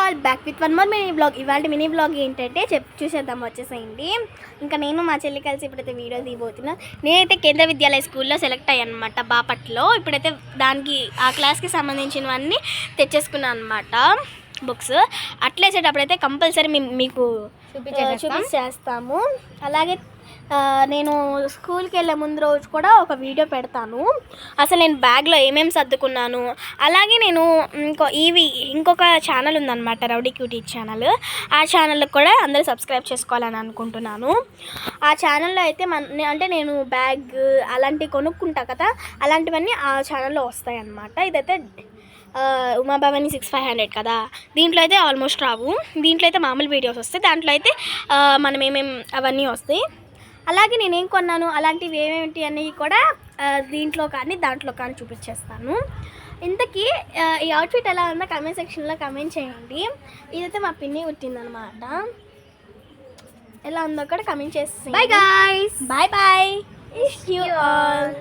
All back with one more mini blog. ఇవాళ mini blog ఏంటంటే చూసేద్దాం, వచ్చేసేయండి. ఇంకా నేను మా చెల్లి కలిసి ఇప్పుడైతే వీడియో తీయబోతున్నా. నేనైతే కేంద్ర విద్యాలయ స్కూల్లో సెలెక్ట్ అయ్యాను అనమాట, బాపట్లో. ఇప్పుడైతే దానికి ఆ క్లాస్కి సంబంధించినవన్నీ తెచ్చేసుకున్నాను అనమాట, బుక్స్. అట్లేసేటప్పుడైతే కంపల్సరీ మీకు చూపించేస్తాము. అలాగే నేను స్కూల్కి వెళ్ళే ముందు రోజు కూడా ఒక వీడియో పెడతాను, అసలు నేను బ్యాగ్లో ఏమేమి సర్దుకున్నాను. అలాగే నేను ఇంకొక ఛానల్ ఉందన్నమాట, రౌడీ క్యూటీ ఛానల్. ఆ ఛానల్కి కూడా అందరూ సబ్స్క్రైబ్ చేసుకోవాలని అనుకుంటున్నాను. ఆ ఛానల్లో అయితే అంటే నేను బ్యాగ్ అలాంటివి కొనుక్కుంటా కదా, అలాంటివన్నీ ఆ ఛానల్లో వస్తాయి అన్నమాట. ఇదైతే ఉమాభవాని 6500 కదా, దీంట్లో అయితే ఆల్మోస్ట్ రావు. దీంట్లో అయితే మామూలు వీడియోస్ వస్తాయి, దాంట్లో అయితే మనం అవన్నీ వస్తాయి. అలాగే నేనేం కొన్నాను, అలాంటివి ఏమేమిటి అన్నీ కూడా దీంట్లో కానీ దాంట్లో కానీ చూపించేస్తాను. ఇంతకీ ఈ అవుట్ఫిట్ ఎలా ఉందో కమెంట్ సెక్షన్లో కమెంట్ చేయండి. ఇదైతే మా పిన్ని కుట్టిందనమాట, ఎలా ఉందో కూడా కమెంట్ చేసి. బై గాయ్స్, బాయ్ బాయ్, ఇష్ యూ ఆల్.